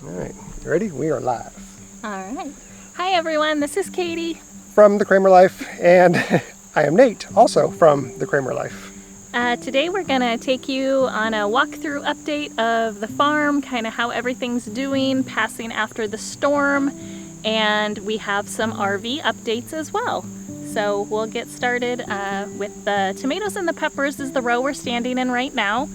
All right, you ready? We are live. All right. Hi everyone, this is Katie. From the Kraemer Life, and I am Nate, also from the Kraemer Life. Today we're gonna take you on a walkthrough update of the farm, kind of how everything's doing, passing after the storm, and we have some RV updates as well. So we'll get started with the tomatoes and the peppers is the row we're standing in right now.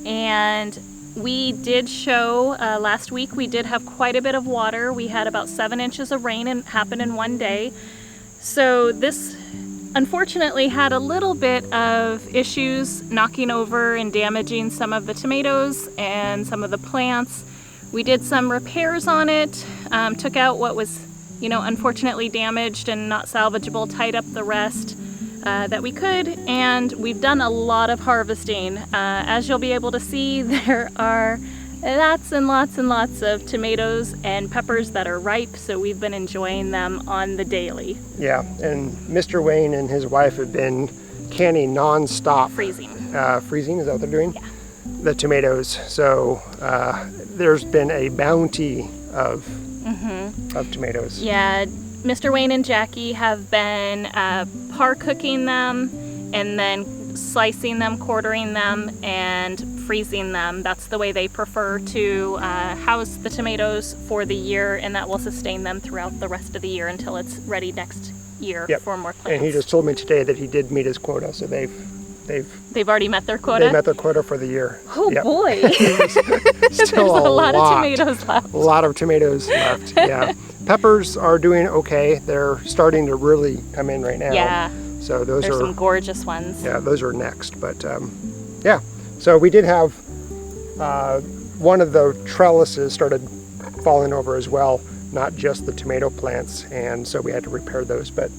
And we did show last week we did have quite a bit of water. We had about 7 inches of rain happen in one day. So this unfortunately had a little bit of issues knocking over and damaging some of the tomatoes and some of the plants. We did some repairs on it, took out what was, unfortunately damaged and not salvageable, tied up the rest that we could, and we've done a lot of harvesting. As you'll be able to see, there are lots and lots and lots of tomatoes and peppers that are ripe, so we've been enjoying them on the daily. Yeah, and Mr. Wayne and his wife have been canning non-stop. Freezing. Freezing, is that what they're doing? Yeah. The tomatoes. So there's been a bounty of tomatoes. Yeah, Mr. Wayne and Jackie have been par cooking them and then slicing them, quartering them, and freezing them. That's the way they prefer to house the tomatoes for the year, and that will sustain them throughout the rest of the year until it's ready next year for more plants. And he just told me today that he did meet his quota, so they've already met their quota? They met their quota for the year. Oh boy! There's a lot of tomatoes left. A lot of tomatoes left, yeah. Peppers are doing okay. They're starting to really come in right now. Yeah. So those There's are some gorgeous ones. Yeah, those are next. But yeah, so we did have one of the trellises started falling over as well, not just the tomato plants, and so we had to repair those. But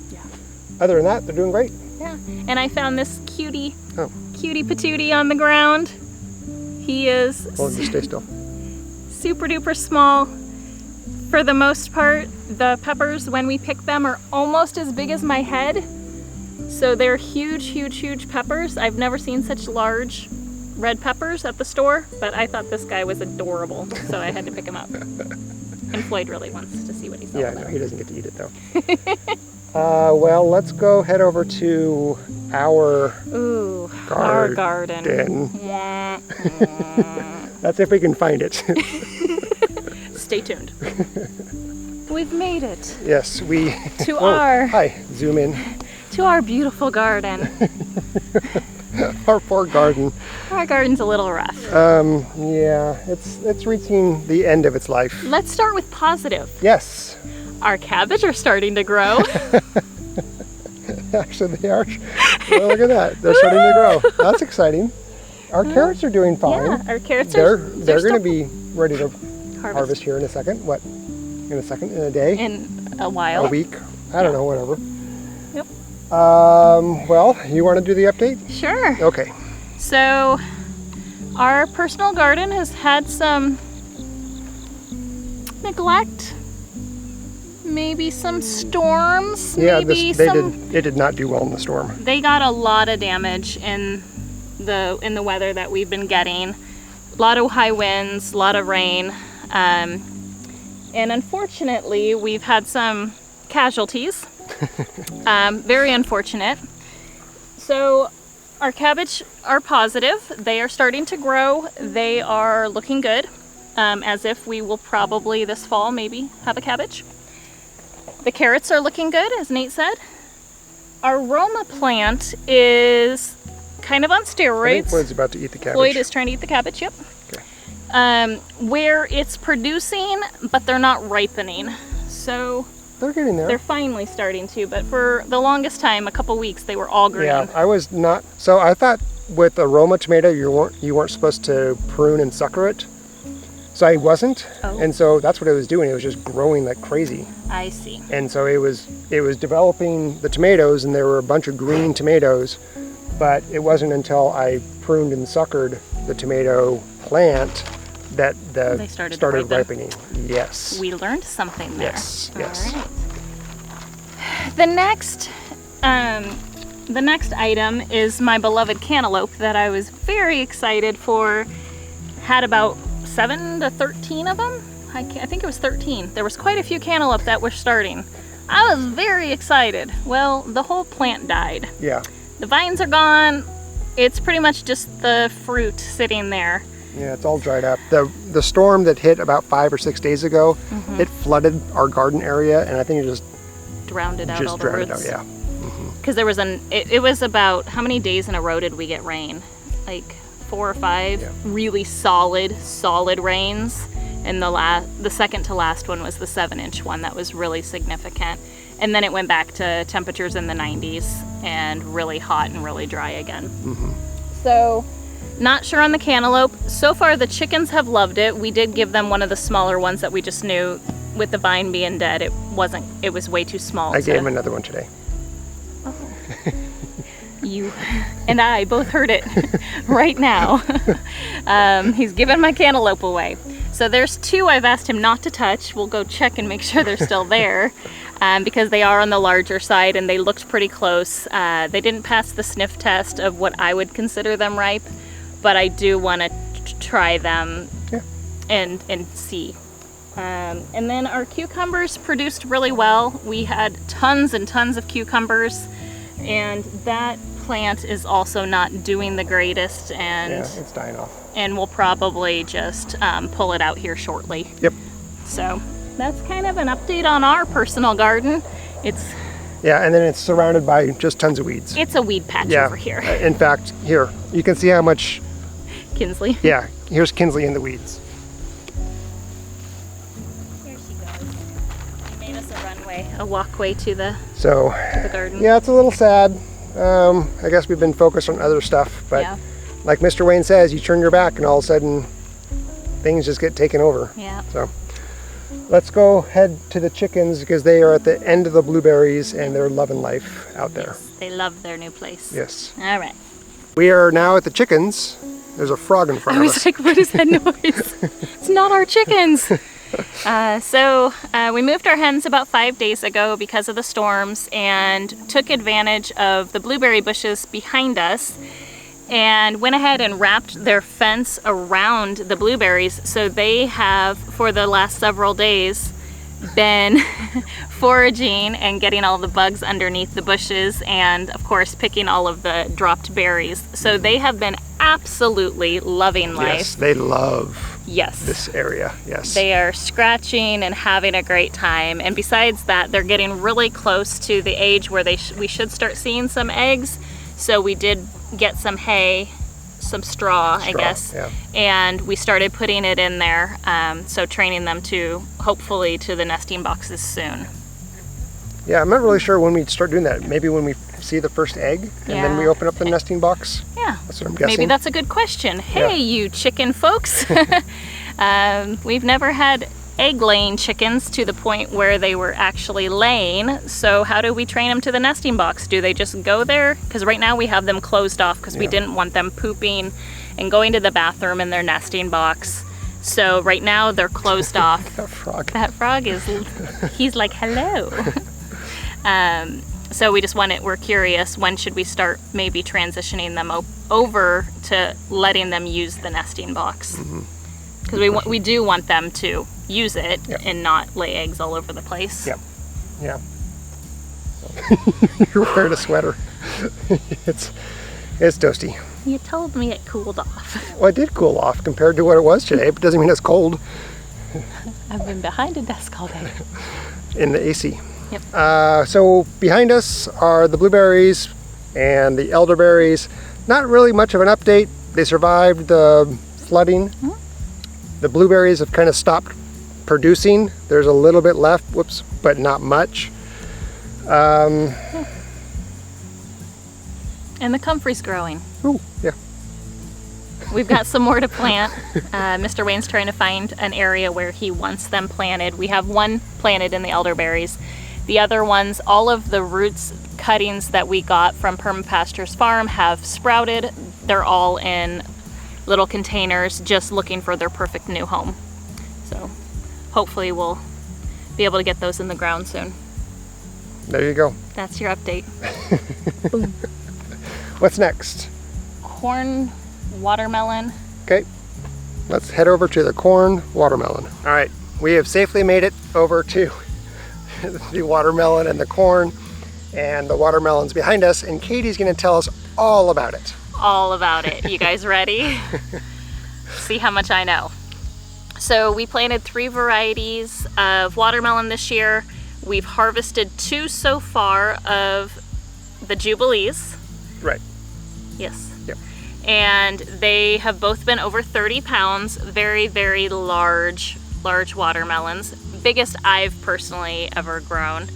other than that, they're doing great. Yeah, and I found this cutie patootie on the ground. He is Just stay still. super duper small. For the most part, the peppers, when we pick them, are almost as big as my head. So they're huge, huge, huge peppers. I've never seen such large red peppers at the store, but I thought this guy was adorable, so I had to pick him up. And Floyd really wants to see what he's all about. Yeah, no, he doesn't get to eat it though. Well, let's go head over to our garden. That's if we can find it. Stay tuned. We've made it. Yes, we... To our... Hi, zoom in. To our beautiful garden. Our poor garden. Our garden's a little rough. Yeah, it's reaching the end of its life. Let's start with positive. Yes. Our cabbage are starting to grow. Actually, they are. Well, look at that. They're starting to grow. That's exciting. Our carrots are doing fine. Yeah, our carrots they're going to be ready to harvest here in a second. What? In a second? In a day? In a while. A week? I don't know, whatever. Yep. Well, you want to do the update? Sure. Okay. So, our personal garden has had some neglect, maybe some storms, Yeah, maybe they did not do well in the storm. They got a lot of damage in the weather that we've been getting. A lot of high winds, a lot of rain, and unfortunately we've had some casualties. Very unfortunate. So our cabbage are positive. They are starting to grow. They are looking good, as if we will probably this fall maybe have a cabbage. The carrots are looking good, as Nate said. Our Roma plant is kind of on steroids. I think Floyd's about to eat the cabbage. Floyd is trying to eat the cabbage, yep. Okay. Where it's producing, but they're not ripening. So they're getting there. They're finally starting to, but for the longest time, a couple weeks, they were all green. Yeah, I was not. So I thought with a Roma tomato, you weren't supposed to prune and sucker it. So I wasn't, and so that's what it was doing. It was just growing like crazy. I see. And so it was developing the tomatoes, and there were a bunch of green tomatoes, but it wasn't until I pruned and suckered the tomato plant that they started ripening. Yes. We learned something there. Yes. All yes. right. The next item is my beloved cantaloupe that I was very excited for. Had about 7 to 13 of them. I think it was 13. There was quite a few cantaloupe that were starting. I was very excited. Well, the whole plant died. Yeah. The vines are gone. It's pretty much just the fruit sitting there. Yeah, it's all dried up. The storm that hit about 5 or 6 days ago, it flooded our garden area, and I think it just drowned it out, all the roots. It out, yeah. Because there was it was about, how many days in a row did we get rain? Like 4 or 5 really solid rains. And the second to last one was the 7-inch one that was really significant. And then it went back to temperatures in the 90s and really hot and really dry again. So, not sure on the cantaloupe. So far the chickens have loved it. We did give them one of the smaller ones that we just knew with the vine being dead, it was way too small. I gave him another one today. You and I both heard it right now. He's giving my cantaloupe away. So there's 2 I've asked him not to touch. We'll go check and make sure they're still there because they are on the larger side and they looked pretty close. They didn't pass the sniff test of what I would consider them ripe, but I do want to try them and see. And then our cucumbers produced really well. We had tons and tons of cucumbers, and that plant is also not doing the greatest, and it's dying off. And we'll probably just pull it out here shortly. Yep. So that's kind of an update on our personal garden. Yeah, and then it's surrounded by just tons of weeds. It's a weed patch over here. In fact, here, you can see how much... Kinsley. Yeah, here's Kinsley in the weeds. Here she goes. He made us a runway, a walkway to the garden. Yeah, it's a little sad. I guess we've been focused on other stuff, but like Mr. Wayne says, you turn your back and all of a sudden things just get taken over. Yeah. So let's go head to the chickens because they are at the end of the blueberries and they're loving life out there. Yes, they love their new place. Yes. All right. We are now at the chickens. There's a frog in front of us. I was like, what is that noise? It's not our chickens. So we moved our hens about 5 days ago because of the storms and took advantage of the blueberry bushes behind us and went ahead and wrapped their fence around the blueberries. So they have, for the last several days, been foraging and getting all the bugs underneath the bushes and of course picking all of the dropped berries. So they have been absolutely loving life. Yes, they love Yes. this area. Yes. They are scratching and having a great time. And besides that, they're getting really close to the age where we should start seeing some eggs. So we did get some hay, some straw, I guess. Yeah. And we started putting it in there. So training them to, hopefully, to the nesting boxes soon. Yeah, I'm not really sure when we'd start doing that. Maybe when we see the first egg and then we open up the nesting box? Yeah. That's what I'm guessing. Maybe that's a good question. Hey, you chicken folks. We've never had egg-laying chickens to the point where they were actually laying. So how do we train them to the nesting box? Do they just go there? Because right now we have them closed off because we didn't want them pooping and going to the bathroom in their nesting box. So right now they're closed off. That frog. That frog is, he's like, hello. So we just we're curious, when should we start maybe transitioning them over to letting them use the nesting box? Because we do want them to use it and not lay eggs all over the place. Yep. Yeah. You're wearing a sweater. It's toasty. You told me it cooled off. Well, it did cool off compared to what it was today, but it doesn't mean it's cold. I've been behind a desk all day. In the AC. Yep. So behind us are the blueberries and the elderberries. Not really much of an update. They survived the flooding. The blueberries have kind of stopped producing. There's a little bit left, but not much. And the comfrey's growing. Ooh, yeah. We've got some more to plant. Mr. Wayne's trying to find an area where he wants them planted. We have one planted in the elderberries. The other ones, all of the roots cuttings that we got from Perma Pastures Farm have sprouted. They're all in little containers, just looking for their perfect new home. So hopefully we'll be able to get those in the ground soon. There you go. That's your update. Boom. What's next? Corn, watermelon. Okay, let's head over to the corn watermelon. All right, we have safely made it over to the watermelon and the corn, and the watermelon's behind us, and Katie's gonna tell us all about it. All about it. You guys ready? See how much I know. So we planted 3 varieties of watermelon this year. We've harvested 2 so far of the Jubilees. Right. Yes. Yep. And they have both been over 30 pounds. Very, very large watermelons. Biggest I've personally ever grown.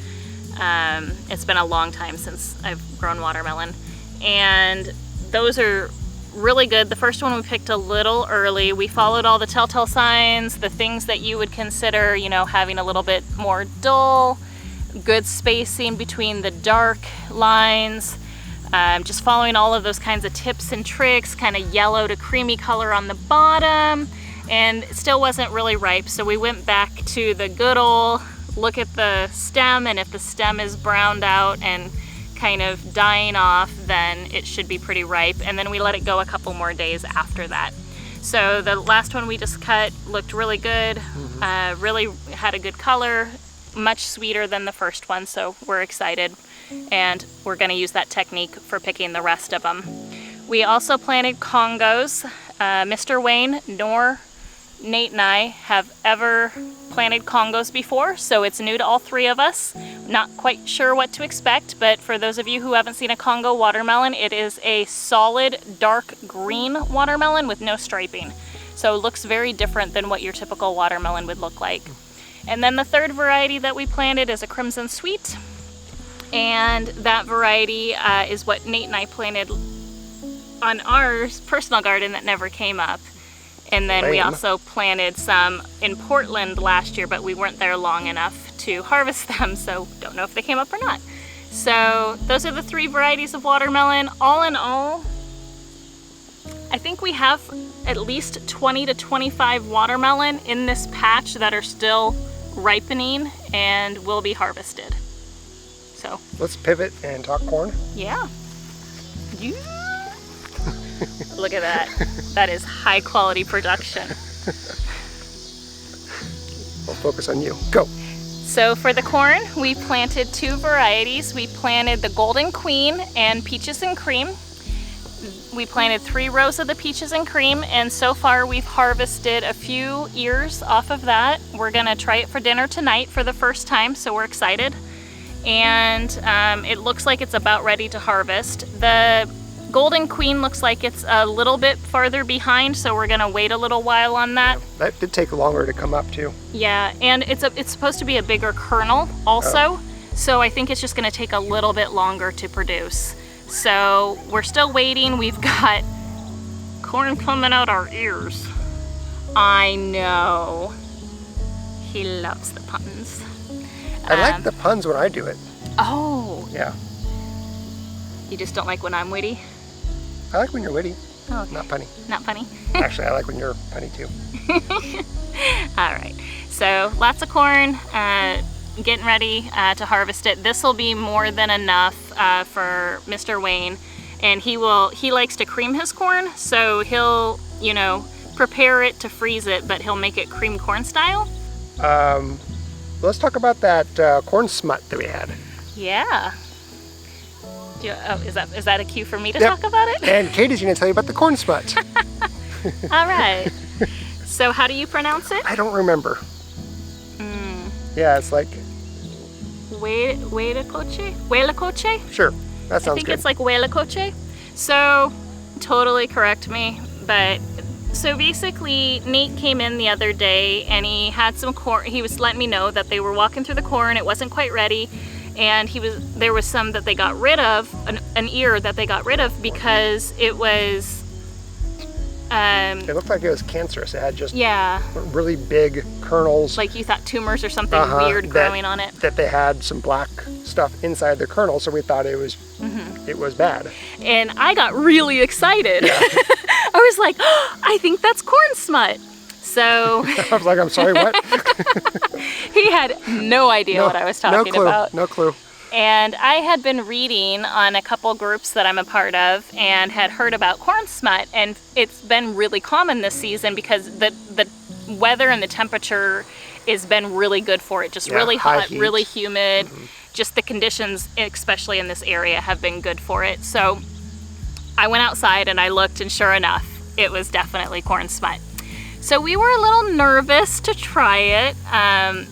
It's been a long time since I've grown watermelon. And those are really good. The first one we picked a little early. We followed all the telltale signs, the things that you would consider, you know, having a little bit more dull, good spacing between the dark lines, just following all of those kinds of tips and tricks, kind of yellow to creamy color on the bottom, and it still wasn't really ripe. So we went back to the good old look at the stem, and if the stem is browned out and kind of dying off, then it should be pretty ripe. And then we let it go a couple more days after that. So the last one we just cut looked really good, really had a good color, much sweeter than the first one, so we're excited. And we're gonna use that technique for picking the rest of them. We also planted Congos. Mr. Wayne nor Nate and I have ever planted Congos before, so it's new to all 3 of us. Not quite sure what to expect, but for those of you who haven't seen a Congo watermelon, it is a solid dark green watermelon with no striping. So it looks very different than what your typical watermelon would look like. And then the 3rd variety that we planted is a Crimson Sweet, and that variety is what Nate and I planted on our personal garden that never came up. And then we also planted some in Portland last year, but we weren't there long enough to harvest them, so don't know if they came up or not. So those are the 3 varieties of watermelon. All in all, I think we have at least 20 to 25 watermelon in this patch that are still ripening and will be harvested. So let's pivot and talk corn. Yeah. Look at that. That is high quality production. We'll focus on you. Go. So for the corn, we planted 2 varieties. We planted the Golden Queen and Peaches and Cream. We planted 3 rows of the Peaches and Cream, and so far we've harvested a few ears off of that. We're gonna try it for dinner tonight for the first time, so we're excited. And it looks like it's about ready to harvest. The Golden Queen looks like it's a little bit farther behind, so we're gonna wait a little while on that. That did take longer to come up too. Yeah, and it's supposed to be a bigger kernel also, so I think it's just gonna take a little bit longer to produce. So we're still waiting. We've got corn coming out our ears. I know. He loves the puns. I like the puns when I do it. Oh. Yeah. You just don't like when I'm witty? I like when you're witty. Oh, okay. Not punny. Not funny? Actually, I like when you're punny too. All right, so lots of corn, getting ready to harvest it. This will be more than enough for Mr. Wayne, and he likes to cream his corn, so he'll, you know, prepare it to freeze it, but he'll make it cream corn style. Let's talk about that corn smut that we had. Yeah. Is that a cue for me to talk about it? And Katie's going to tell you about the corn smut. All right. So how do you pronounce it? I don't remember. Yeah, it's like... Huelacoche? Sure, that sounds good. I think it's like huelacoche. So, totally correct me, but... So basically, Nate came in the other day and he had some corn. He was letting me know that they were walking through the corn. It wasn't quite ready. And there was some that they got rid of, an ear that they got rid of because it was... it looked like it was cancerous. It had just yeah, really big kernels. like you thought tumors or something weird growing on it. That they had some black stuff inside the kernel, so we thought it was bad. And I got really excited. Yeah. I was like, oh, I think that's corn smut. So I was like, I'm sorry, what? he had no idea what I was talking about. No clue. And I had been reading on a couple groups that I'm a part of and had heard about corn smut, and it's been really common this season because the weather and the temperature has been really good for it. Just really hot, really humid. Just the conditions, especially in this area, have been good for it. So I went outside and I looked, and sure enough, it was definitely corn smut. So we were a little nervous to try it.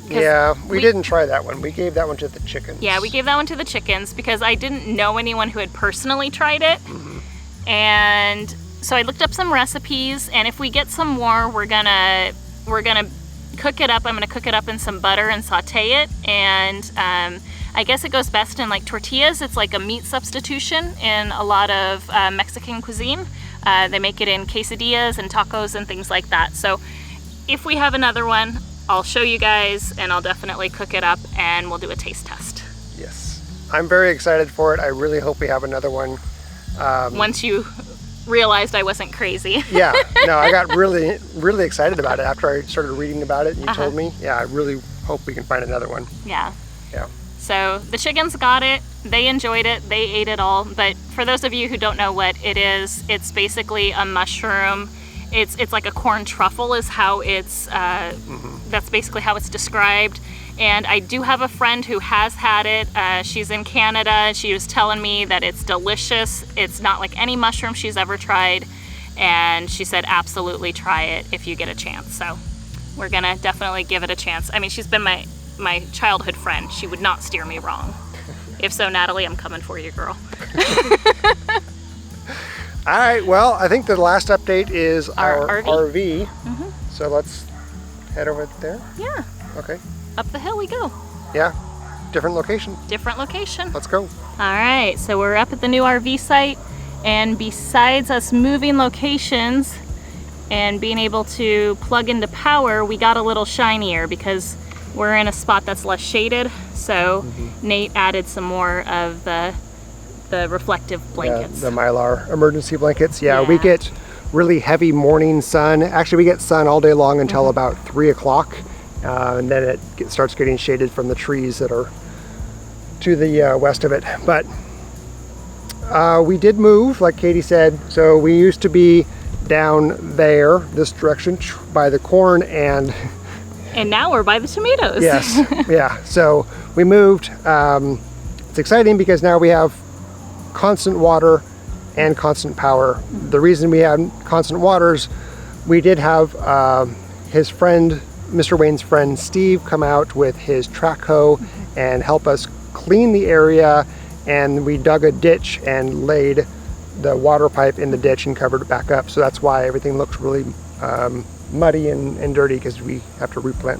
Yeah, we didn't try that one. We gave that one to the chickens. Yeah, we gave that one to the chickens because I didn't know anyone who had personally tried it. And so I looked up some recipes, and if we get some more, we're gonna cook it up. I'm gonna cook it up in some butter and saute it. And I guess it goes best in like tortillas. It's like a meat substitution in a lot of Mexican cuisine. They make it in quesadillas and tacos and things like that. So if we have another one, I'll show you guys, and I'll definitely cook it up and we'll do a taste test. Yes. I'm very excited for it. I really hope we have another one. Once you realized I wasn't crazy. Yeah, no, I got really, really excited about it after I started reading about it and you told me. Yeah, I really hope we can find another one. Yeah. Yeah. So the chickens got it, they enjoyed it, they ate it all. But for those of you who don't know what it is, it's basically a mushroom. It's like a corn truffle is how it's, that's basically how it's described. And I do have a friend who has had it. She's in Canada. She was telling me that it's delicious. It's not like any mushroom she's ever tried. And she said, absolutely try it if you get a chance. So we're gonna definitely give it a chance. I mean, she's been my childhood friend. She would not steer me wrong. If so, Natalie, I'm coming for you, girl. All right, well, I think the last update is our RV. So let's head over there. Yeah. Okay. Up the hill we go. Yeah, different location. Different location. Let's go. All right, so we're up at the new RV site, and besides us moving locations and being able to plug into power, we got a little shinier because we're in a spot that's less shaded. So Nate added some more of the reflective blankets. Yeah, the Mylar emergency blankets. Yeah, we get really heavy morning sun. Actually, we get sun all day long until about 3 o'clock. And then it starts getting shaded from the trees that are to the west of it. But we did move, like Katie said. So we used to be down there, this direction, by the corn, and now we're by the tomatoes. Yes, yeah. So we moved. It's exciting because now we have constant water and constant power. The reason we have constant waters, we did have his friend, Mr. Wayne's friend Steve, come out with his track hoe and help us clean the area, and we dug a ditch and laid the water pipe in the ditch and covered it back up. So that's why everything looks really muddy and dirty, because we have to replant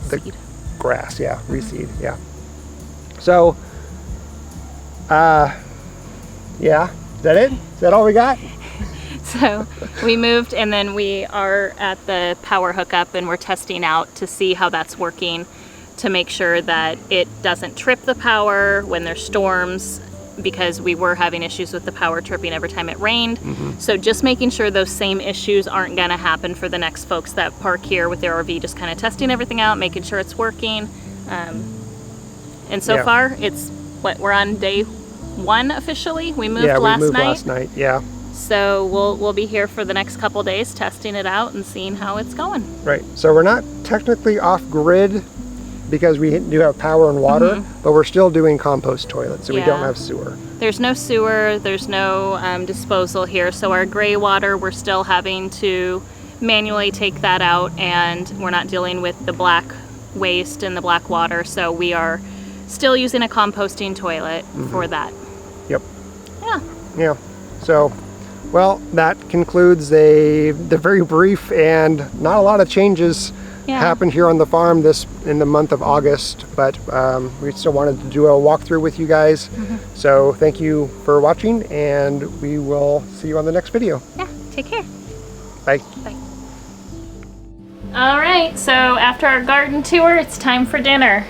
the grass. Yeah, reseed. Yeah. So yeah, is that it? Is that all we got? So we moved, and then we are at the power hookup, and we're testing out to see how that's working, to make sure that it doesn't trip the power when there's storms, because we were having issues with the power tripping every time it rained. So just making sure those same issues aren't going to happen for the next folks that park here with their RV, just kind of testing everything out, making sure it's working. And so far, it's we're on day 1 officially. We moved last night. Yeah. So we'll be here for the next couple days testing it out and seeing how it's going. Right. So we're not technically off grid because we do have power and water, but we're still doing compost toilets, so we don't have sewer. There's no sewer, there's no disposal here, so our gray water, we're still having to manually take that out, and we're not dealing with the black waste and the black water, so we are still using a composting toilet for that. Yep. Yeah. Yeah. So, well, that concludes the very brief and not a lot of changes happened here on the farm in the month of August, but we still wanted to do a walkthrough with you guys. So thank you for watching, and we will see you on the next video. Yeah, take care. Bye. Bye. All right, so after our garden tour, it's time for dinner.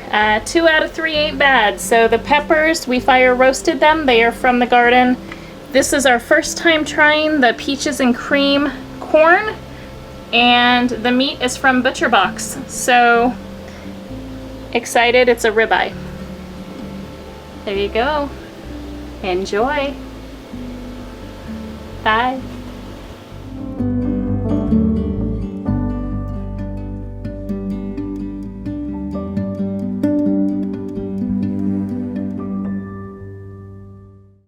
2 out of 3 ain't bad. So the peppers, we fire roasted them. They are from the garden. This is our first time trying the peaches and cream corn, and the meat is from Butcher Box. So excited, it's a ribeye. There you go. Enjoy. Bye.